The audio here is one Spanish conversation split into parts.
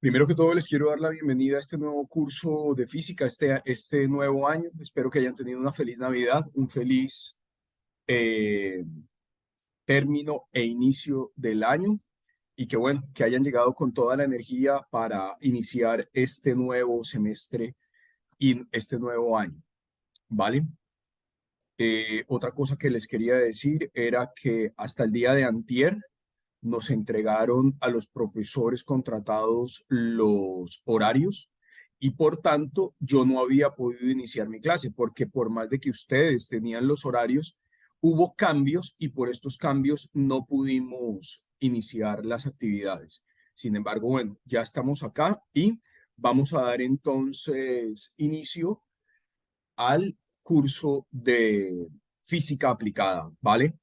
Primero que todo, les quiero dar la bienvenida a este nuevo curso de física, este nuevo año. Espero que hayan tenido una feliz Navidad, un feliz eh, término e inicio del año y que bueno, que hayan llegado con toda la energía para iniciar este nuevo semestre y este nuevo año, ¿vale? Otra cosa que les quería decir era que hasta el día de antier nos entregaron a los profesores contratados los horarios y por tanto yo no había podido iniciar mi clase porque por más de que ustedes tenían los horarios, hubo cambios y por estos cambios no pudimos iniciar las actividades. Sin embargo, bueno, ya estamos acá y vamos a dar entonces inicio al curso de física aplicada, ¿vale?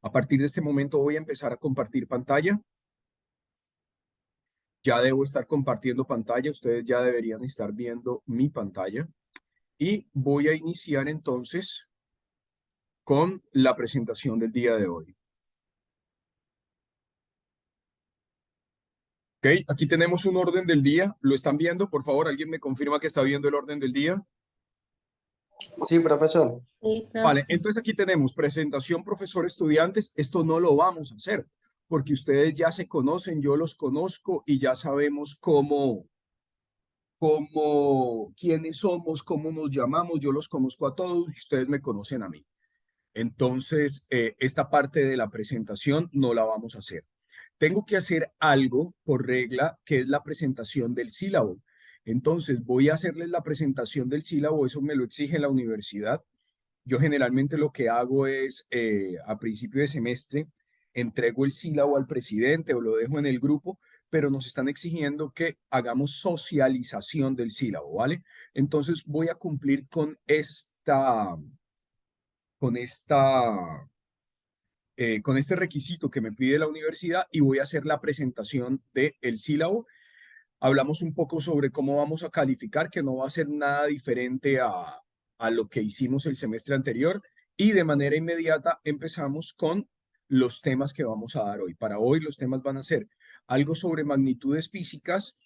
A partir de este momento voy a empezar a compartir pantalla. Ya debo estar compartiendo pantalla. Ustedes ya deberían estar viendo mi pantalla. Y voy a iniciar entonces con la presentación del día de hoy. Ok, aquí tenemos un orden del día. ¿Lo están viendo? Por favor, ¿alguien me confirma que está viendo el orden del día? Sí, profesor. Sí, Vale, profe. entonces aquí tenemos presentación profesor-estudiantes. Esto no lo vamos a hacer porque ustedes ya se conocen, yo los conozco y ya sabemos quiénes somos, cómo nos llamamos. Yo los conozco a todos y ustedes me conocen a mí. Entonces, esta parte de la presentación no la vamos a hacer. Tengo que hacer algo por regla, que es la presentación del sílabo. Entonces, voy a hacerles la presentación del sílabo, eso me lo exige la universidad. Yo generalmente lo que hago es, a principio de semestre, entrego el sílabo al presidente o lo dejo en el grupo, pero nos están exigiendo que hagamos socialización del sílabo, ¿vale? Entonces, voy a cumplir con esta con este requisito que me pide la universidad y voy a hacer la presentación del sílabo. Hablamos un poco sobre cómo vamos a calificar, que no va a ser nada diferente a lo que hicimos el semestre anterior y de manera inmediata empezamos con los temas que vamos a dar hoy. Para hoy los temas van a ser algo sobre magnitudes físicas,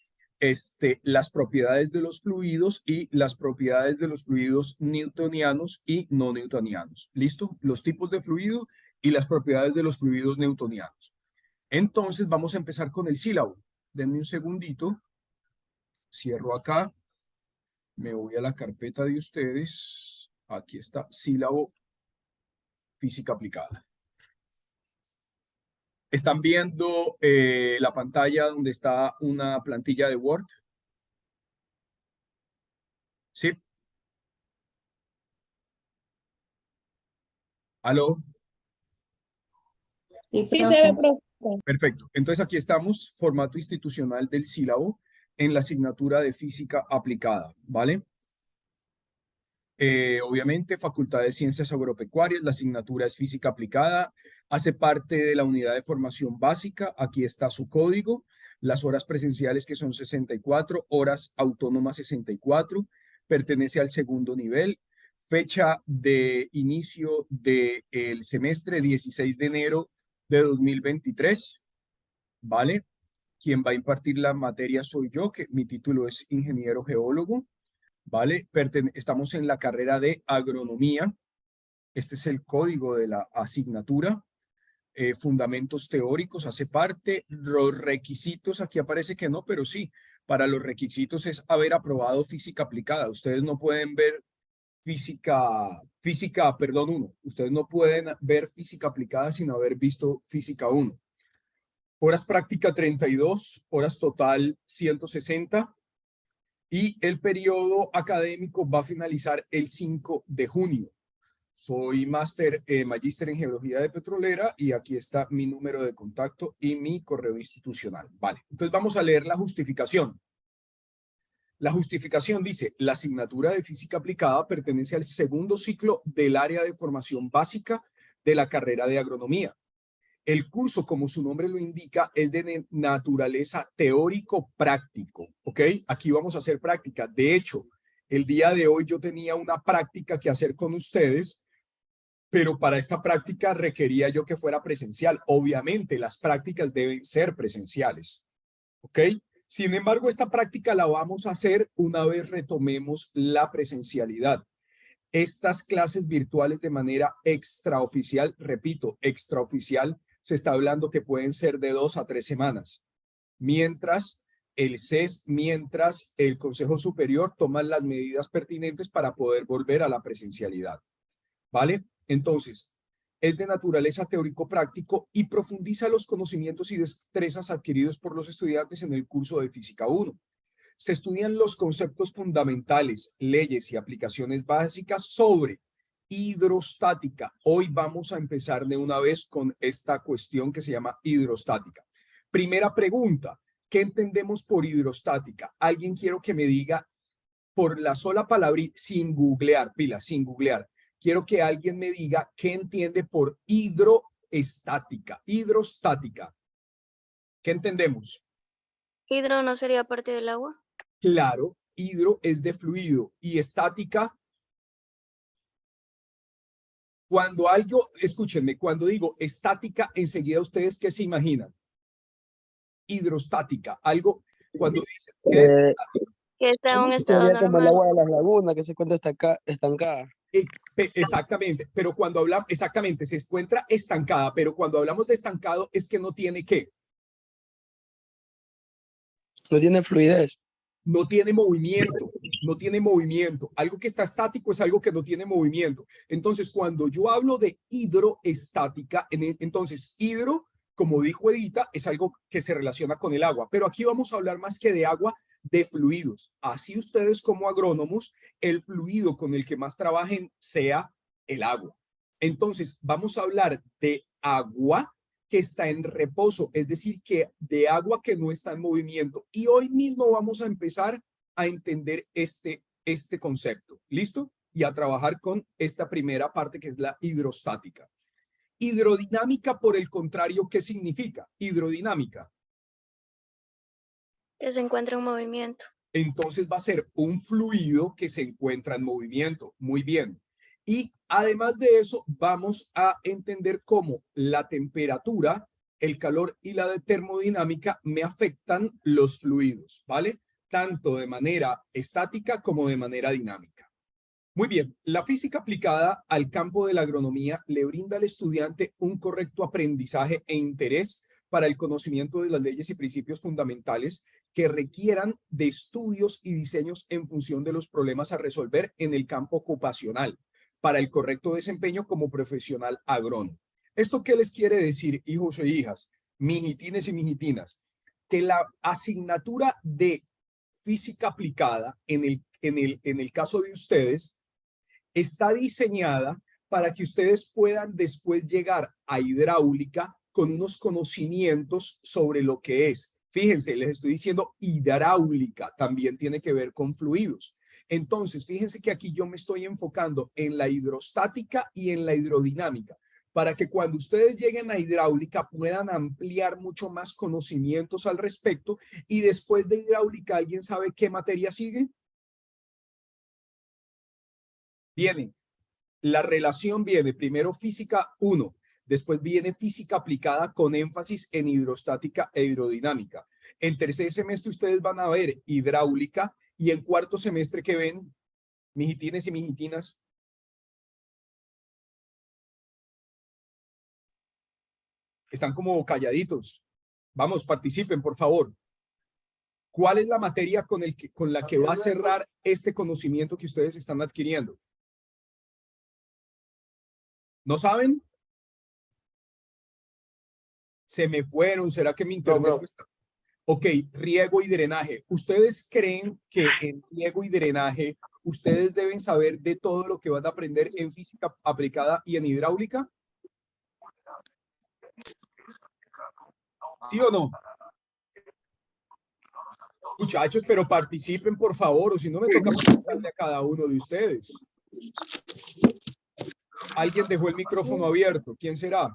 las propiedades de los fluidos y las propiedades de los fluidos newtonianos y no newtonianos. ¿Listo? Los tipos de fluido y las propiedades de los fluidos newtonianos. Entonces vamos a empezar con el sílabo. Denme un segundito. Cierro acá. Me voy a la carpeta de ustedes. Aquí está, sílabo física aplicada. ¿Están viendo la pantalla donde está una plantilla de Word? ¿Sí? ¿Aló? Sí, Sí, se profe. ve, profe. Perfecto. Entonces aquí estamos, formato institucional del sílabo en la asignatura de física aplicada, ¿vale? Obviamente, Facultad de Ciencias Agropecuarias, la asignatura es física aplicada, hace parte de la unidad de formación básica, aquí está su código, las horas presenciales que son 64, horas autónomas 64, pertenece al segundo nivel, fecha de inicio del semestre 16 de enero de 2023, ¿vale? Quien va a impartir la materia soy yo, que mi título es ingeniero geólogo. ¿Vale? Estamos en la carrera de agronomía. Este es el código de la asignatura. Fundamentos teóricos hace parte. Los requisitos, aquí aparece que no, pero sí. Para los requisitos es haber aprobado física aplicada. Ustedes no pueden ver perdón, 1. Ustedes no pueden ver física aplicada sin haber visto física 1. Horas práctica 32, horas total 160. Y el periodo académico va a finalizar el 5 de junio. Soy magíster en geología de petrolera y aquí está mi número de contacto y mi correo institucional. Vale, entonces vamos a leer la justificación. La justificación dice, la asignatura de física aplicada pertenece al segundo ciclo del área de formación básica de la carrera de agronomía. El curso, como su nombre lo indica, es de naturaleza teórico-práctico, ¿ok? Aquí vamos a hacer práctica. De hecho, el día de hoy yo tenía una práctica que hacer con ustedes, pero para esta práctica requería yo que fuera presencial. Obviamente, las prácticas deben ser presenciales, ¿ok? Sin embargo, esta práctica la vamos a hacer una vez retomemos la presencialidad. Estas clases virtuales de manera extraoficial, repito, extraoficial, se está hablando que pueden ser de 2 a 3 semanas, mientras el CES, mientras el Consejo Superior toma las medidas pertinentes para poder volver a la presencialidad. ¿Vale? Entonces, es de naturaleza teórico-práctico y profundiza los conocimientos y destrezas adquiridos por los estudiantes en el curso de Física 1. Se estudian los conceptos fundamentales, leyes y aplicaciones básicas sobre hidrostática. Hoy vamos a empezar de una vez con esta cuestión que se llama hidrostática. Primera pregunta, ¿qué entendemos por hidrostática? Alguien quiero que me diga por la sola palabra, sin googlear, pila, sin googlear. Quiero que alguien me diga qué entiende por hidroestática, hidrostática. ¿Qué entendemos? ¿Hidro no sería parte del agua? Claro, hidro es de fluido y estática. Cuando algo, escúchenme, cuando digo estática, enseguida ustedes ¿qué se imaginan? Hidrostática, algo, cuando dicen, ¿qué es? Que está en un estado Sería como el normal. agua de las lagunas que se encuentra estancada. Exactamente, pero cuando hablamos, exactamente, se encuentra estancada, pero cuando hablamos de estancado es que no tiene ¿qué? No tiene fluidez. No tiene movimiento, no tiene movimiento. Algo que está estático es algo que no tiene movimiento. Entonces, cuando yo hablo de hidroestática, entonces hidro, como dijo Edita, es algo que se relaciona con el agua. Pero aquí vamos a hablar más que de agua, de fluidos. Así ustedes como agrónomos, el fluido con el que más trabajen sea el agua. Entonces, vamos a hablar de agua que está en reposo, es decir, que de agua que no está en movimiento. Y hoy mismo vamos a empezar a entender este concepto. ¿Listo? Y a trabajar con esta primera parte que es la hidrostática. Hidrodinámica, por el contrario, ¿qué significa? Hidrodinámica. Que se encuentra en movimiento. Entonces va a ser un fluido que se encuentra en movimiento. Muy bien. Y además de eso, vamos a entender cómo la temperatura, el calor y la termodinámica me afectan los fluidos, ¿vale? Tanto de manera estática como de manera dinámica. Muy bien, la física aplicada al campo de la agronomía le brinda al estudiante un correcto aprendizaje e interés para el conocimiento de las leyes y principios fundamentales que requieran de estudios y diseños en función de los problemas a resolver en el campo ocupacional para el correcto desempeño como profesional agrónomo. ¿Esto qué les quiere decir, hijos e hijas, mijitines y mijitinas? Que la asignatura de física aplicada en el caso de ustedes está diseñada para que ustedes puedan después llegar a hidráulica con unos conocimientos sobre lo que es. Fíjense, les estoy diciendo hidráulica, también tiene que ver con fluidos. Entonces, fíjense que aquí yo me estoy enfocando en la hidrostática y en la hidrodinámica, para que cuando ustedes lleguen a hidráulica puedan ampliar mucho más conocimientos al respecto y después de hidráulica, ¿alguien sabe qué materia sigue? Viene, la relación viene primero física 1, después viene física aplicada con énfasis en hidrostática e hidrodinámica. En tercer semestre ustedes van a ver hidráulica y en cuarto semestre que ven, mijitines y mijitinas. Están como calladitos. Vamos, participen, por favor. ¿Cuál es la materia con la que va a cerrar este conocimiento que ustedes están adquiriendo? ¿No saben? Se me fueron. ¿Será que mi internet no está? Ok, riego y drenaje. ¿Ustedes creen que en riego y drenaje ustedes deben saber de todo lo que van a aprender en física aplicada y en hidráulica? ¿Sí o no? Muchachos, pero participen, por favor, o si no me toca preguntarle a cada uno de ustedes. Alguien dejó el micrófono abierto. ¿Quién será?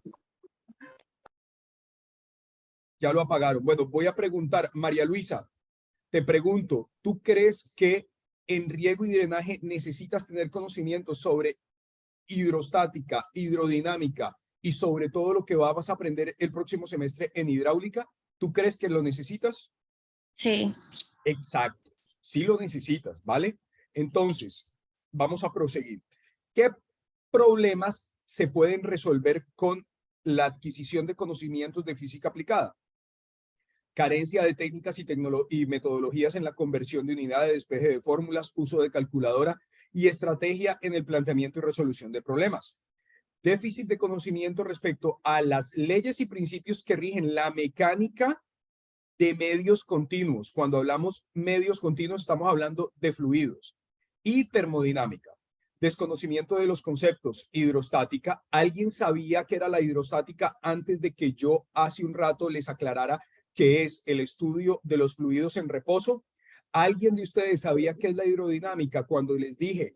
Ya lo apagaron. Bueno, voy a preguntar. María Luisa, te pregunto, ¿tú crees que en riego y drenaje necesitas tener conocimientos sobre hidrostática, hidrodinámica y sobre todo lo que vas a aprender el próximo semestre en hidráulica? ¿Tú crees que lo necesitas? Sí. Exacto. Sí lo necesitas, ¿vale? Entonces, vamos a proseguir. ¿Qué problemas se pueden resolver con la adquisición de conocimientos de física aplicada? Carencia de técnicas y metodologías en la conversión de unidades, despeje de fórmulas, uso de calculadora y estrategia en el planteamiento y resolución de problemas. Déficit de conocimiento respecto a las leyes y principios que rigen la mecánica de medios continuos. Cuando hablamos medios continuos, estamos hablando de fluidos y termodinámica. Desconocimiento de los conceptos. Hidrostática. ¿Alguien sabía qué era la hidrostática antes de que yo hace un rato les aclarara que es el estudio de los fluidos en reposo? ¿Alguien de ustedes sabía qué es la hidrodinámica cuando les dije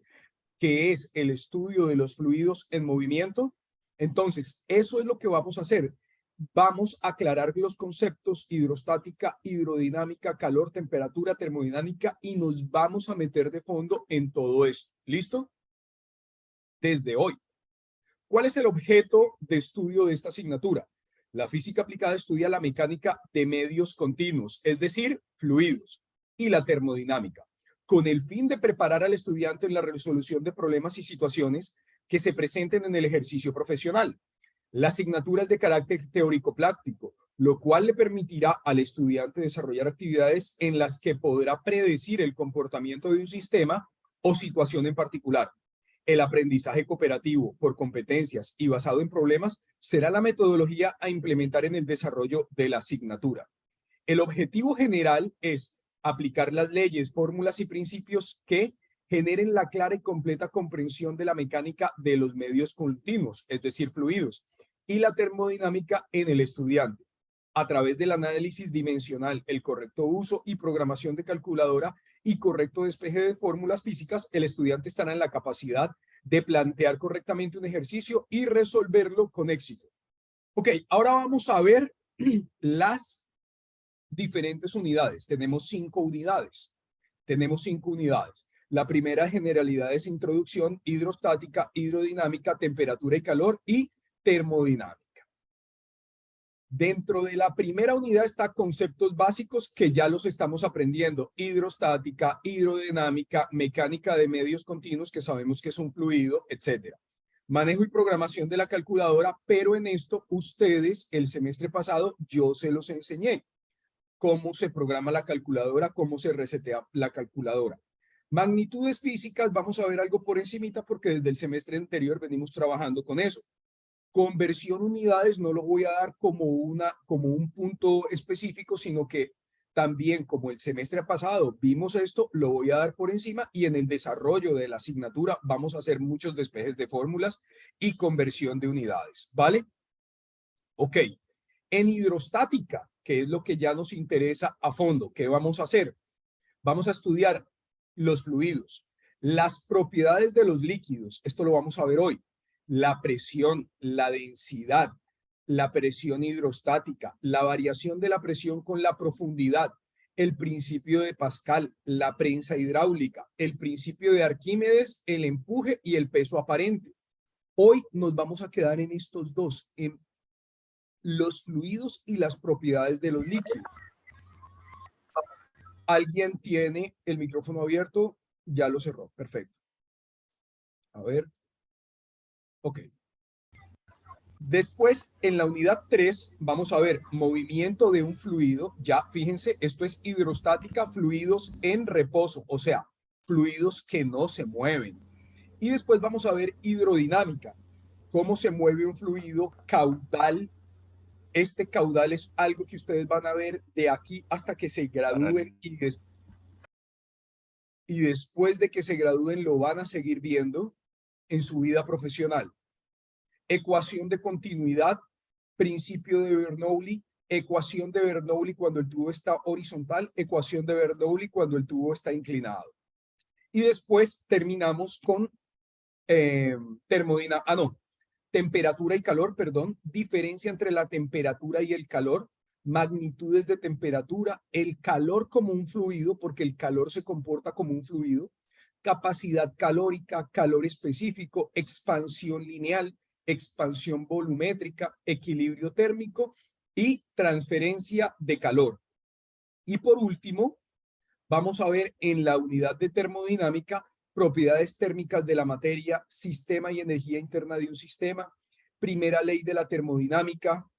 que es el estudio de los fluidos en movimiento? Entonces, eso es lo que vamos a hacer. Vamos a aclarar los conceptos hidrostática, hidrodinámica, calor, temperatura, termodinámica y nos vamos a meter de fondo en todo esto. ¿Listo? Desde hoy. ¿Cuál es el objeto de estudio de esta asignatura? La física aplicada estudia la mecánica de medios continuos, es decir, fluidos, y la termodinámica, con el fin de preparar al estudiante en la resolución de problemas y situaciones que se presenten en el ejercicio profesional. La asignatura es de carácter teórico-práctico, lo cual le permitirá al estudiante desarrollar actividades en las que podrá predecir el comportamiento de un sistema o situación en particular. El aprendizaje cooperativo por competencias y basado en problemas será la metodología a implementar en el desarrollo de la asignatura. El objetivo general es aplicar las leyes, fórmulas y principios que generen la clara y completa comprensión de la mecánica de los medios continuos, es decir, fluidos, y la termodinámica en el estudiante. A través del análisis dimensional, el correcto uso y programación de calculadora y correcto despeje de fórmulas físicas, el estudiante estará en la capacidad de plantear correctamente un ejercicio y resolverlo con éxito. Ok, ahora vamos a ver las diferentes unidades. Tenemos 5 unidades. La primera, generalidades, introducción, hidrostática, hidrodinámica, temperatura y calor y termodinámica. Dentro de la primera unidad está conceptos básicos que ya los estamos aprendiendo. Hidrostática, hidrodinámica, mecánica de medios continuos, que sabemos que es un fluido, etc. Manejo y programación de la calculadora, pero en esto ustedes, el semestre pasado, yo se los enseñé. Cómo se programa la calculadora, cómo se resetea la calculadora. Magnitudes físicas, vamos a ver algo por encimita porque desde el semestre anterior venimos trabajando con eso. Conversión unidades no lo voy a dar como un punto específico, sino que también como el semestre pasado vimos esto, lo voy a dar por encima y en el desarrollo de la asignatura vamos a hacer muchos despejes de fórmulas y conversión de unidades, ¿vale? Ok, en hidrostática, que es lo que ya nos interesa a fondo, ¿qué vamos a hacer? Vamos a estudiar los fluidos, las propiedades de los líquidos, esto lo vamos a ver hoy, la presión, la densidad, la presión hidrostática, la variación de la presión con la profundidad, el principio de Pascal, la prensa hidráulica, el principio de Arquímedes, el empuje y el peso aparente. Hoy nos vamos a quedar en estos dos, en los fluidos y las propiedades de los líquidos. ¿Alguien tiene el micrófono abierto? Ya lo cerró. Perfecto. A ver. Ok. Después, en la unidad 3, vamos a ver movimiento de un fluido. Ya, fíjense, esto es hidrostática, fluidos en reposo, o sea, fluidos que no se mueven. Y después vamos a ver hidrodinámica, cómo se mueve un fluido caudal. Este caudal es algo que ustedes van a ver de aquí hasta que se gradúen y después de que se gradúen lo van a seguir viendo en su vida profesional. Ecuación de continuidad, principio de Bernoulli, ecuación de Bernoulli cuando el tubo está horizontal, ecuación de Bernoulli cuando el tubo está inclinado. Y después terminamos con temperatura y calor, perdón, diferencia entre la temperatura y el calor, magnitudes de temperatura, el calor como un fluido, porque el calor se comporta como un fluido, capacidad calórica, calor específico, expansión lineal, expansión volumétrica, equilibrio térmico y transferencia de calor. Y por último, vamos a ver en la unidad de termodinámica propiedades térmicas de la materia, sistema y energía interna de un sistema, primera ley de la termodinámica,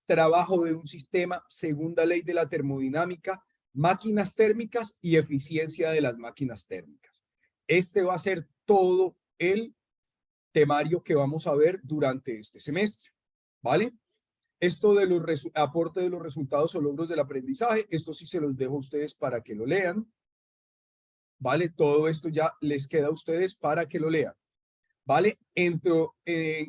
trabajo de un sistema, segunda ley de la termodinámica, máquinas térmicas y eficiencia de las máquinas térmicas. Este va a ser todo el temario que vamos a ver durante este semestre, ¿vale? Esto de los aporte de los resultados o logros del aprendizaje, esto sí se los dejo a ustedes para que lo lean, ¿vale? Todo esto ya les queda a ustedes para que lo lean, ¿vale? En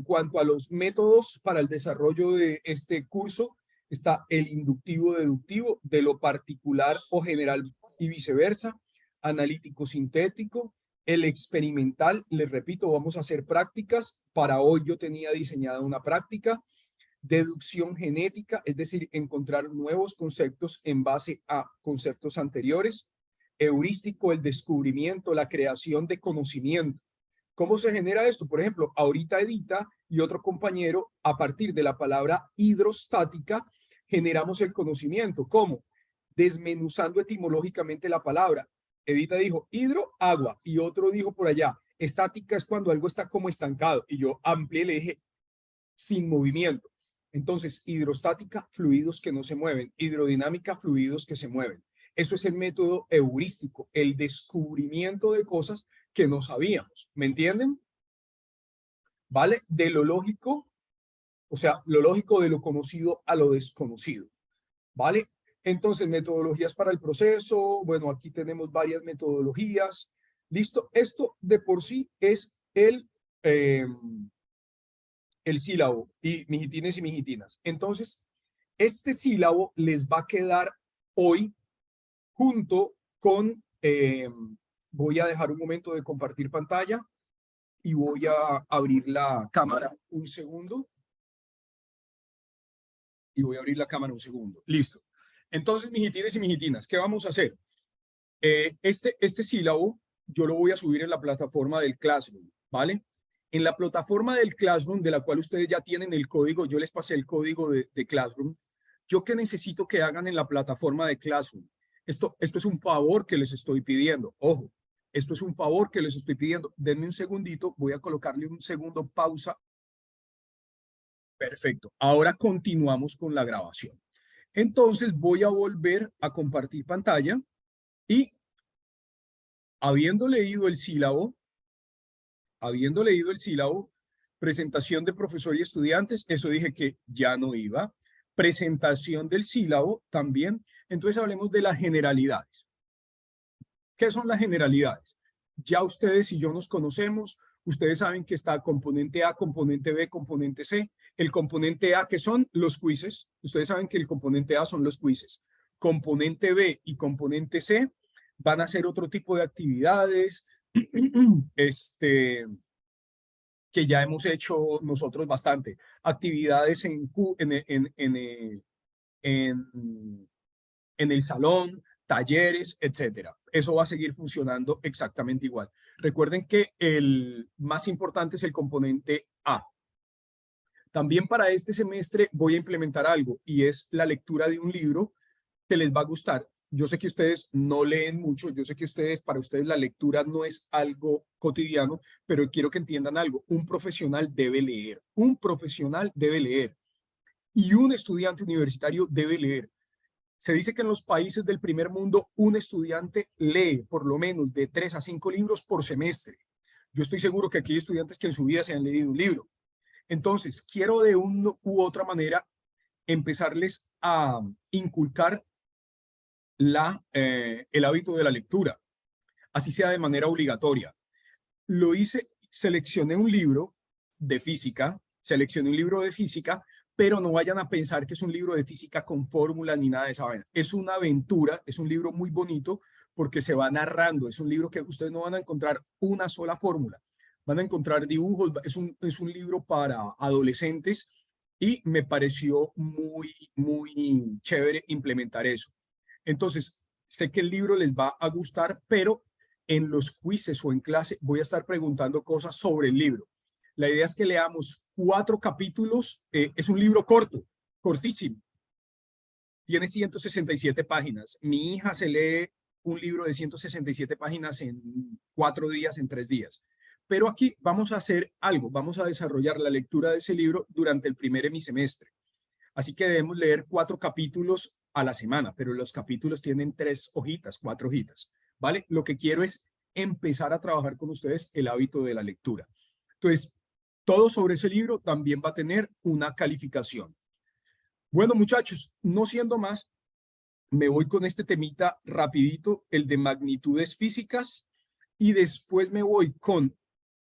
cuanto a los métodos para el desarrollo de este curso, está el inductivo-deductivo, de lo particular o general y viceversa, analítico-sintético, el experimental, les repito, vamos a hacer prácticas. Para hoy yo tenía diseñada una práctica, deducción genética, es decir, encontrar nuevos conceptos en base a conceptos anteriores, heurístico, el descubrimiento, la creación de conocimiento. ¿Cómo se genera esto? Por ejemplo, ahorita Edita y otro compañero, a partir de la palabra hidrostática, generamos el conocimiento. ¿Cómo? Desmenuzando etimológicamente la palabra. Edita dijo hidro, agua, y otro dijo por allá, estática es cuando algo está como estancado, y yo amplié, le dije sin movimiento. Entonces, hidrostática, fluidos que no se mueven, hidrodinámica, fluidos que se mueven. Eso es el método heurístico, el descubrimiento de cosas que no sabíamos. ¿Me entienden? ¿Vale? De lo lógico, o sea, lo lógico de lo conocido a lo desconocido. ¿Vale? Entonces, metodologías para el proceso. Bueno, aquí tenemos varias metodologías. ¿Listo? Esto de por sí es el sílabo, y mijitines y mijitinas. Entonces, este sílabo les va a quedar hoy junto con, voy a dejar un momento de compartir pantalla y voy a abrir la cámara un segundo. Y voy a abrir la cámara un segundo. Listo. Entonces, mijitines y mijitinas, ¿qué vamos a hacer? Este sílabo yo lo voy a subir en la plataforma del Classroom, ¿vale? En la plataforma del Classroom, de la cual ustedes ya tienen el código, yo les pasé el código de Classroom. ¿Yo qué necesito que hagan en la plataforma de Classroom? Esto es un favor que les estoy pidiendo. Ojo, esto es un favor que les estoy pidiendo. Denme un segundito, voy a colocarle un segundo pausa. Perfecto. Ahora continuamos con la grabación. Entonces voy a volver a compartir pantalla y habiendo leído el sílabo, presentación de profesor y estudiantes, eso dije que ya no iba. Presentación del sílabo también. Entonces hablemos de las generalidades. ¿Qué son las generalidades? Ya ustedes y yo nos conocemos. Ustedes saben que está componente A, componente B, componente C. El componente A, que son los quizzes. Ustedes saben que el componente A son los quizzes. Componente B y componente C van a ser otro tipo de actividades que ya hemos hecho nosotros bastante. Actividades en el salón, talleres, etcétera. Eso va a seguir funcionando exactamente igual. Recuerden que el más importante es el componente A. También para este semestre voy a implementar algo y es la lectura de un libro que les va a gustar. Yo sé que ustedes no leen mucho, yo sé que para ustedes la lectura no es algo cotidiano, pero quiero que entiendan algo. Un profesional debe leer, y un estudiante universitario debe leer. Se dice que en los países del primer mundo un estudiante lee por lo menos de 3 a 5 libros por semestre. Yo estoy seguro que aquí hay estudiantes que en su vida se han leído un libro. Entonces, quiero de una u otra manera empezarles a inculcar el hábito de la lectura, así sea de manera obligatoria. Lo hice, seleccioné un libro de física, pero no vayan a pensar que es un libro de física con fórmula ni nada de esa vaina. Es una aventura, es un libro muy bonito porque se va narrando. Es un libro que ustedes no van a encontrar una sola fórmula. Van a encontrar dibujos. Es un libro para adolescentes y me pareció muy, muy chévere implementar eso. Entonces, sé que el libro les va a gustar, pero en los quizzes o en clase voy a estar preguntando cosas sobre el libro. La idea es que leamos 4 capítulos. Es un libro corto, cortísimo. tiene 167 páginas. Mi hija se lee un libro de 167 páginas en 4 días, en 3 días. Pero aquí vamos a hacer algo, vamos a desarrollar la lectura de ese libro durante el primer hemisemestre. Así que debemos leer 4 capítulos a la semana, pero los capítulos tienen 3 hojitas, 4 hojitas, ¿vale? Lo que quiero es empezar a trabajar con ustedes el hábito de la lectura. Entonces, todo sobre ese libro también va a tener una calificación. Bueno, muchachos, no siendo más, me voy con este temita rapidito, el de magnitudes físicas, y después me voy con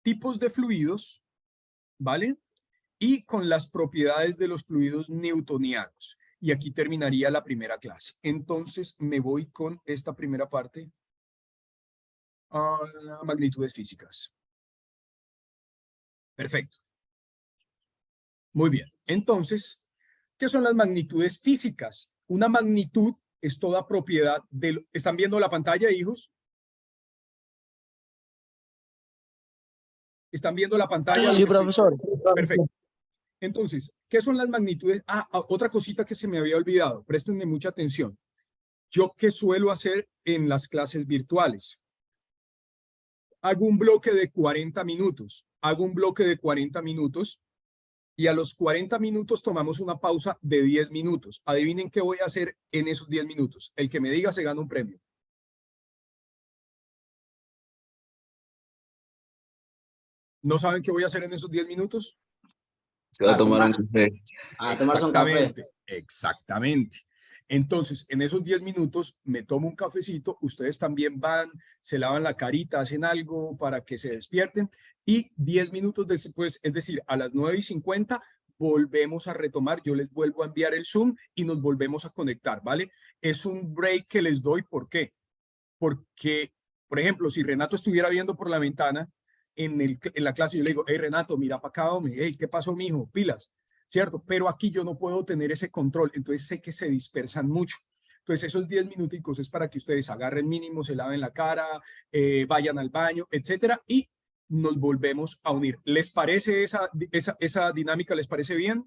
tipos de fluidos, ¿vale? Y con las propiedades de los fluidos newtonianos. Y aquí terminaría la primera clase. Entonces me voy con esta primera parte a magnitudes físicas. Perfecto. Muy bien. Entonces, ¿qué son las magnitudes físicas? Una magnitud es toda propiedad del... ¿Están viendo la pantalla, hijos? ¿Están viendo la pantalla? Sí, profesor. Perfecto. Entonces, ¿qué son las magnitudes? Otra cosita que se me había olvidado. Préstenme mucha atención. Yo, ¿qué suelo hacer en las clases virtuales? Hago un bloque de 40 minutos. Hago un bloque de 40 minutos y a los 40 minutos tomamos una pausa de 10 minutos. Adivinen qué voy a hacer en esos 10 minutos. El que me diga se gana un premio. ¿No saben qué voy a hacer en esos 10 minutos? Se va a tomar un café. A tomarse un café. Exactamente. Entonces, en esos 10 minutos me tomo un cafecito, ustedes también van, se lavan la carita, hacen algo para que se despierten y 10 minutos después, es decir, a las 9:50, volvemos a retomar, yo les vuelvo a enviar el Zoom y nos volvemos a conectar, ¿vale? Es un break que les doy, ¿por qué? Porque, por ejemplo, si Renato estuviera viendo por la ventana en la clase, yo le digo, hey Renato, mira para acá, hombre, hey, ¿qué pasó, mijo? Pilas. ¿Cierto? Pero aquí yo no puedo tener ese control, entonces sé que se dispersan mucho. Entonces esos 10 minuticos es para que ustedes agarren mínimo, se laven la cara, vayan al baño, etcétera, y nos volvemos a unir. ¿Les parece esa dinámica? ¿Les parece bien?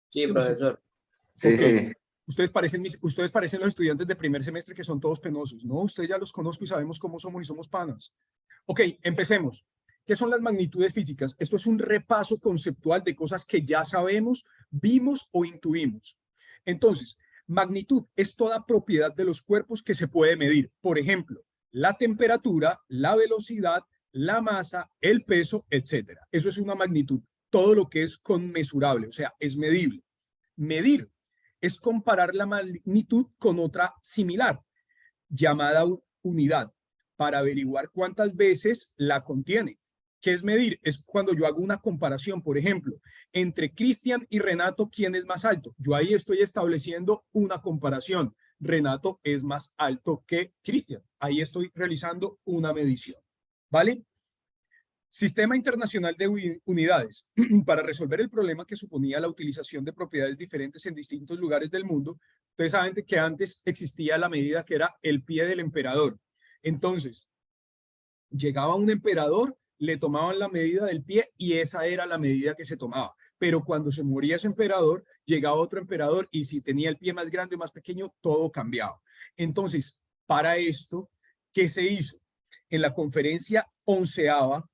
Sí, profesor. Sí, Okay. sí. Ustedes parecen los estudiantes de primer semestre que son todos penosos. No, ustedes ya los conozco y sabemos cómo somos y somos panas. Ok, empecemos. ¿Qué son las magnitudes físicas? Esto es un repaso conceptual de cosas que ya sabemos, vimos o intuimos. Entonces, magnitud es toda propiedad de los cuerpos que se puede medir. Por ejemplo, la temperatura, la velocidad, la masa, el peso, etc. Eso es una magnitud. Todo lo que es conmensurable, o sea, es medible. Medir es comparar la magnitud con otra similar, llamada unidad, para averiguar cuántas veces la contiene. ¿Qué es medir? Es cuando yo hago una comparación, por ejemplo, entre Cristian y Renato, ¿quién es más alto? Yo ahí estoy estableciendo una comparación. Renato es más alto que Cristian. Ahí estoy realizando una medición. ¿Vale? Sistema Internacional de Unidades. Para resolver el problema que suponía la utilización de propiedades diferentes en distintos lugares del mundo, ustedes saben que antes existía la medida que era el pie del emperador. Entonces, llegaba un emperador, le tomaban la medida del pie y esa era la medida que se tomaba. Pero cuando se moría ese emperador, llegaba otro emperador y si tenía el pie más grande o más pequeño, todo cambiaba. Entonces, para esto, ¿qué se hizo? En la conferencia 11ª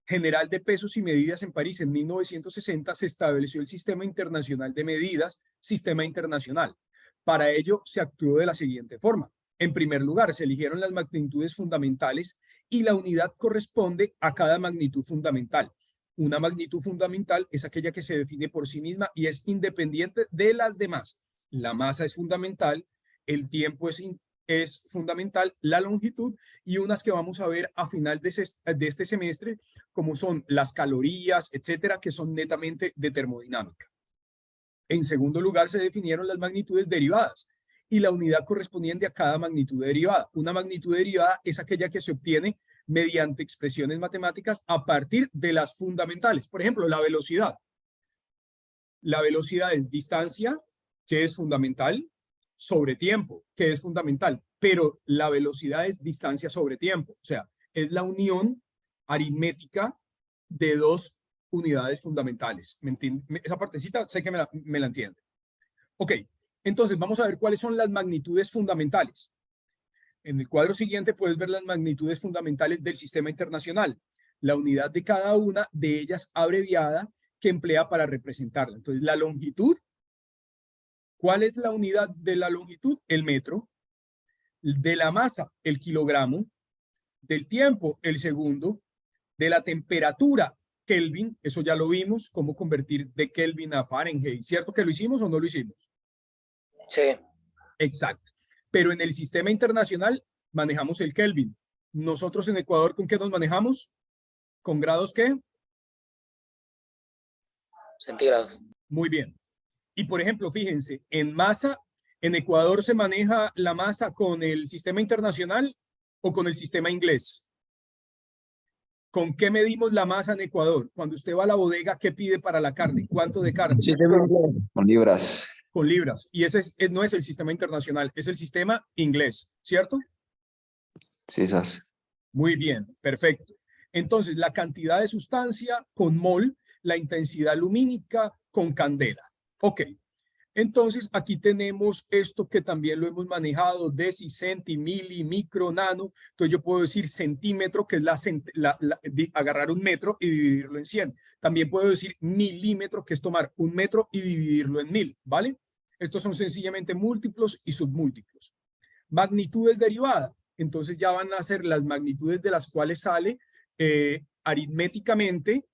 General de Pesos y Medidas en París en 1960 se estableció el Sistema Internacional de Medidas, Sistema Internacional. Para ello se actuó de la siguiente forma. En primer lugar, se eligieron las magnitudes fundamentales y la unidad corresponde a cada magnitud fundamental. Una magnitud fundamental es aquella que se define por sí misma y es independiente de las demás. La masa es fundamental, el tiempo es fundamental, la longitud y unas que vamos a ver a final de este semestre, como son las calorías, etcétera, que son netamente de termodinámica. En segundo lugar, se definieron las magnitudes derivadas y la unidad correspondiente a cada magnitud derivada. Una magnitud derivada es aquella que se obtiene mediante expresiones matemáticas a partir de las fundamentales. Por ejemplo, la velocidad. La velocidad es distancia, que es fundamental, sobre tiempo, que es fundamental, pero la velocidad es distancia sobre tiempo, o sea, es la unión aritmética de dos unidades fundamentales. Esa partecita sé que me la entiende. Ok, entonces vamos a ver cuáles son las magnitudes fundamentales. En el cuadro siguiente puedes ver las magnitudes fundamentales del sistema internacional, la unidad de cada una de ellas abreviada que emplea para representarla. Entonces, la longitud, ¿cuál es la unidad de la longitud? El metro. De la masa, el kilogramo. Del tiempo, el segundo. De la temperatura, Kelvin, eso ya lo vimos, cómo convertir de Kelvin a Fahrenheit. ¿Cierto que lo hicimos o no lo hicimos? Sí. Exacto. Pero en el sistema internacional manejamos el Kelvin. Nosotros en Ecuador, ¿con qué nos manejamos? ¿Con grados qué? Centígrados. Muy bien. Y por ejemplo, fíjense, en masa, en Ecuador se maneja la masa con el sistema internacional o con el sistema inglés. ¿Con qué medimos la masa en Ecuador? Cuando usted va a la bodega, ¿qué pide para la carne? ¿Cuánto de carne? Con libras. Con libras. Y ese no es el sistema internacional, es el sistema inglés, ¿cierto? Sí, esas. Muy bien, perfecto. Entonces, la cantidad de sustancia con mol, la intensidad lumínica con candela. Ok. Entonces, aquí tenemos esto que también lo hemos manejado, deci, centi, mili, micro, nano. Entonces, yo puedo decir centímetro, que es agarrar un metro y dividirlo en 100. También puedo decir milímetro, que es tomar un metro y dividirlo en 1000, ¿vale? Estos son sencillamente múltiplos y submúltiplos. Magnitudes derivadas. Entonces, ya van a ser las magnitudes de las cuales sale aritméticamente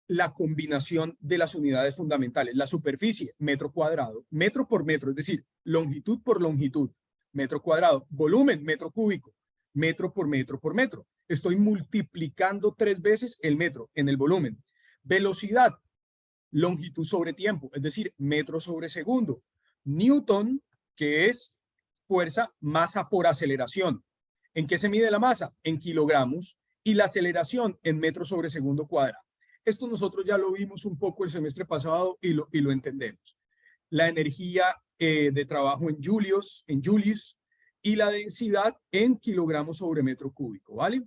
la combinación de las unidades fundamentales. La superficie, metro cuadrado, metro por metro, es decir, longitud por longitud, metro cuadrado, volumen, metro cúbico, metro por metro por metro. Estoy multiplicando 3 veces el metro en el volumen. Velocidad, longitud sobre tiempo, es decir, metro sobre segundo. Newton, que es fuerza, masa por aceleración. ¿En qué se mide la masa? En kilogramos, y la aceleración en metros sobre segundo cuadrado. Esto nosotros ya lo vimos un poco el semestre pasado y lo entendemos. La energía de trabajo en Julius y la densidad en kilogramos sobre metro cúbico, ¿vale?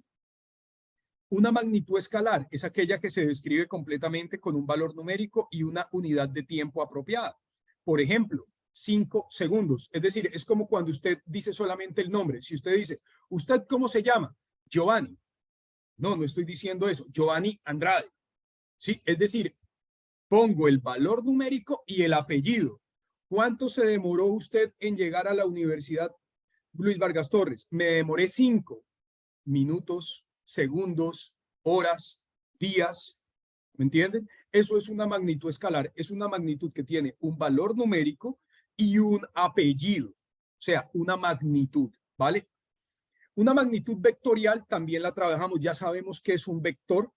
Una magnitud escalar es aquella que se describe completamente con un valor numérico y una unidad de tiempo apropiada. Por ejemplo, 5 segundos. Es decir, es como cuando usted dice solamente el nombre. Si usted dice, ¿usted cómo se llama? Giovanni. No, no estoy diciendo eso. Giovanni Andrade. Sí, es decir, pongo el valor numérico y el apellido. ¿Cuánto se demoró usted en llegar a la Universidad Luis Vargas Torres? Me demoré 5 minutos, segundos, horas, días. ¿Me entienden? Eso es una magnitud escalar. Es una magnitud que tiene un valor numérico y un apellido. O sea, una magnitud, ¿vale? Una magnitud vectorial también la trabajamos, ya sabemos que es un vector,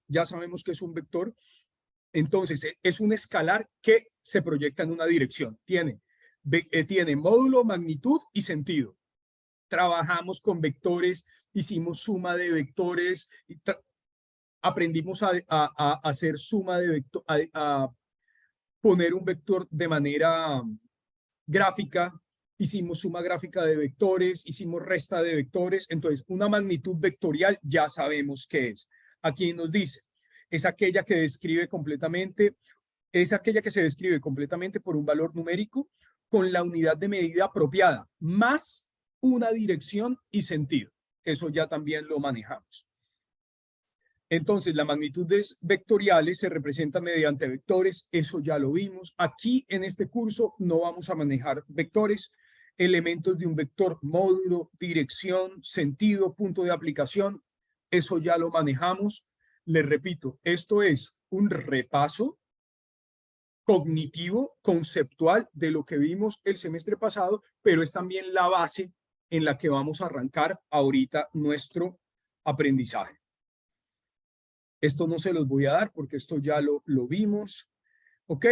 Entonces, es un escalar que se proyecta en una dirección. Tiene módulo, magnitud y sentido. Trabajamos con vectores, hicimos suma de vectores, aprendimos a hacer suma de vectores, a poner un vector de manera gráfica. Hicimos suma gráfica de vectores, hicimos resta de vectores. Entonces, una magnitud vectorial ya sabemos qué es. Aquí nos dice, es aquella que describe completamente, se describe completamente por un valor numérico con la unidad de medida apropiada, más una dirección y sentido. Eso ya también lo manejamos. Entonces, las magnitudes vectoriales se representan mediante vectores, eso ya lo vimos. Aquí en este curso no vamos a manejar vectores, elementos de un vector, módulo, dirección, sentido, punto de aplicación, eso ya lo manejamos. Les repito, esto es un repaso cognitivo, conceptual de lo que vimos el semestre pasado, pero es también la base en la que vamos a arrancar ahorita nuestro aprendizaje. Esto no se los voy a dar porque esto ya lo vimos. ¿Ok?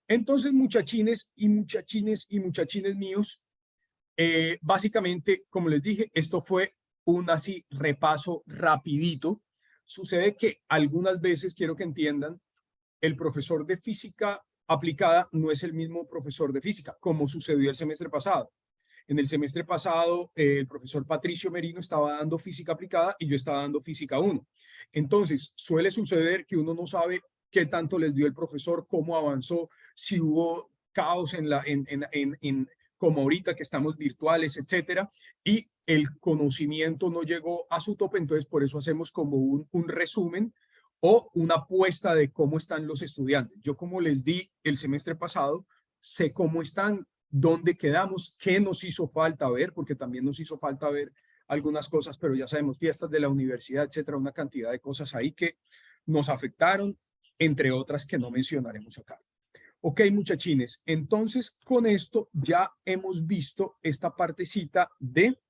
Entonces, muchachines y muchachines míos, básicamente, como les dije, esto fue un así repaso rapidito. Sucede que algunas veces, quiero que entiendan, el profesor de física aplicada no es el mismo profesor de física, como sucedió el semestre pasado. En el semestre pasado, el profesor Patricio Merino estaba dando física aplicada y yo estaba dando física 1. Entonces, suele suceder que uno no sabe qué tanto les dio el profesor, cómo avanzó, si hubo caos como ahorita que estamos virtuales, etcétera, y el conocimiento no llegó a su tope, entonces por eso hacemos como un resumen o una apuesta de cómo están los estudiantes. Yo, como les di el semestre pasado, sé cómo están, dónde quedamos, qué nos hizo falta ver, porque también nos hizo falta ver algunas cosas, pero ya sabemos, fiestas de la universidad, etcétera, una cantidad de cosas ahí que nos afectaron, entre otras que no mencionaremos acá. Ok, muchachines, entonces con esto ya hemos visto esta partecita de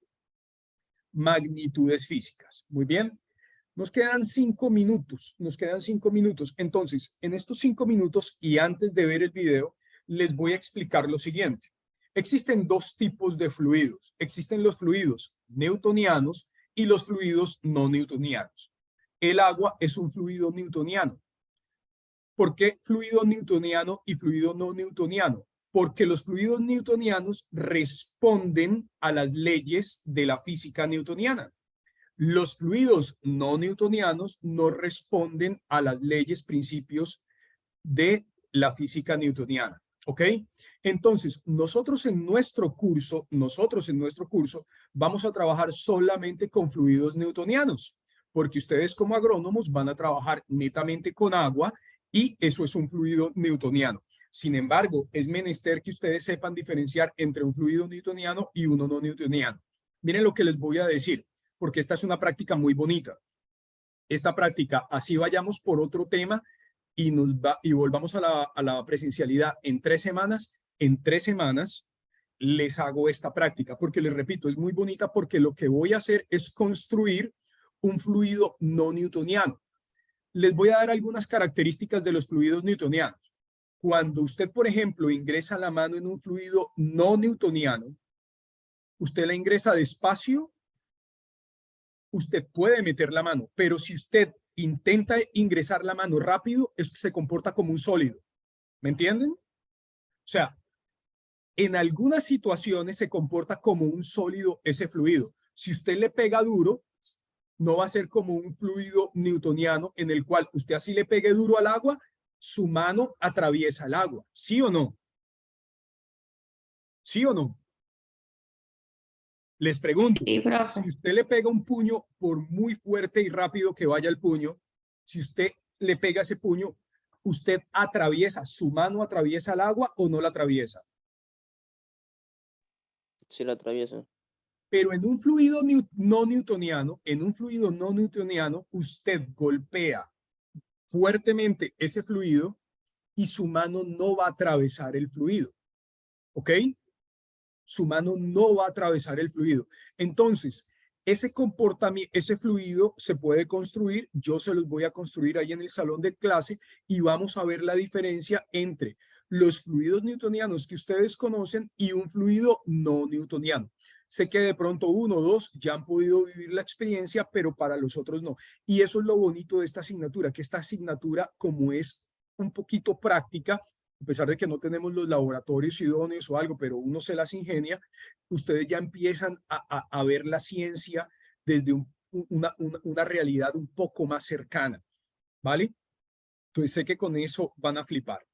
magnitudes físicas. Muy bien. Nos quedan 5 minutos, nos quedan 5 minutos. Entonces, en estos 5 minutos y antes de ver el video, les voy a explicar lo siguiente. Existen dos tipos de fluidos. Existen los fluidos newtonianos y los fluidos no newtonianos. El agua es un fluido newtoniano. ¿Por qué fluido newtoniano y fluido no newtoniano? Porque los fluidos newtonianos responden a las leyes de la física newtoniana. Los fluidos no newtonianos no responden a las leyes, principios de la física newtoniana. ¿Ok? Entonces, nosotros en nuestro curso vamos a trabajar solamente con fluidos newtonianos, porque ustedes como agrónomos van a trabajar netamente con agua y eso es un fluido newtoniano. Sin embargo, es menester que ustedes sepan diferenciar entre un fluido newtoniano y uno no newtoniano. Miren lo que les voy a decir, porque esta es una práctica muy bonita. Esta práctica, así vayamos por otro tema y volvamos a la presencialidad en 3 semanas, en 3 semanas les hago esta práctica, porque les repito, es muy bonita porque lo que voy a hacer es construir un fluido no newtoniano. Les voy a dar algunas características de los fluidos newtonianos. Cuando usted, por ejemplo, ingresa la mano en un fluido no newtoniano, usted la ingresa despacio, usted puede meter la mano, pero si usted intenta ingresar la mano rápido, se comporta como un sólido. ¿Me entienden? O sea, en algunas situaciones se comporta como un sólido ese fluido. Si usted le pega duro, no va a ser como un fluido newtoniano en el cual usted así le pegue duro al agua, su mano atraviesa el agua. ¿Sí o no? ¿Sí o no? Les pregunto, Sí, profe. si usted le pega un puño, por muy fuerte y rápido que vaya el puño, si usted le pega ese puño, ¿usted atraviesa, su mano atraviesa el agua o no la atraviesa? Sí, lo atravieso. Pero en un fluido no newtoniano, usted golpea fuertemente ese fluido y su mano no va a atravesar el fluido. ¿Ok? Su mano no va a atravesar el fluido. Entonces, ese comportamiento, ese fluido se puede construir, yo se los voy a construir ahí en el salón de clase y vamos a ver la diferencia entre los fluidos newtonianos que ustedes conocen y un fluido no newtoniano. Sé que de pronto 1 o 2 ya han podido vivir la experiencia, pero para los otros no. Y eso es lo bonito de esta asignatura, que esta asignatura, como es un poquito práctica, a pesar de que no tenemos los laboratorios idóneos o algo, pero uno se las ingenia, ustedes ya empiezan a ver la ciencia desde una realidad un poco más cercana, ¿vale? Entonces sé que con eso van a flipar.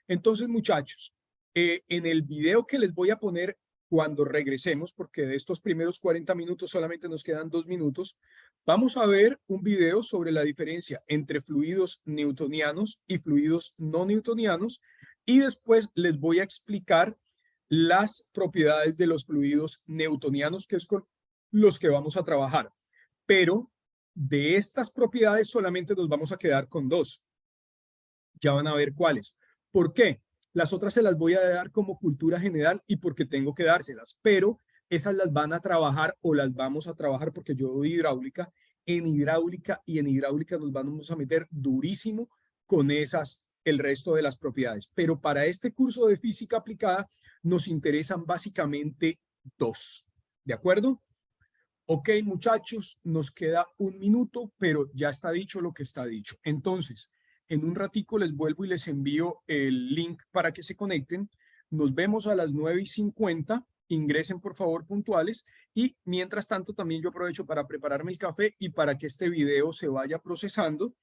Entonces, muchachos, en el video que les voy a poner cuando regresemos, porque de estos primeros 40 minutos solamente nos quedan 2 minutos, vamos a ver un video sobre la diferencia entre fluidos newtonianos y fluidos no newtonianos, y después les voy a explicar las propiedades de los fluidos newtonianos, que es con los que vamos a trabajar. Pero de estas propiedades solamente nos vamos a quedar con 2. Ya van a ver cuáles. ¿Por qué? Las otras se las voy a dar como cultura general y porque tengo que dárselas, pero esas las van a trabajar o las vamos a trabajar porque yo doy hidráulica. En hidráulica nos vamos a meter durísimo con esas, el resto de las propiedades. Pero para este curso de física aplicada nos interesan básicamente 2. ¿De acuerdo? Ok, muchachos, nos queda 1 minuto, pero ya está dicho lo que está dicho. Entonces, en un ratico les vuelvo y les envío el link para que se conecten. Nos vemos a las 9:50. Ingresen, por favor, puntuales. Y mientras tanto, también yo aprovecho para prepararme el café y para que este video se vaya procesando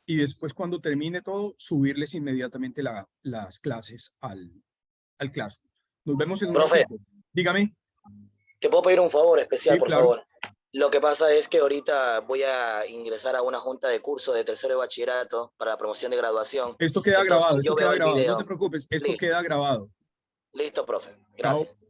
y después cuando termine todo, subirles inmediatamente las clases al Classroom. Nos vemos en un Profe. ratito. Dígame. ¿Te puedo pedir un favor especial, Sí, por claro. favor? Lo que pasa es que ahorita voy a ingresar a una junta de curso de tercero de bachillerato para la promoción de graduación. Esto queda Entonces, grabado, yo esto veo queda el grabado. No video. te preocupes, esto Listo. queda grabado. Listo, profe. Chao. Gracias.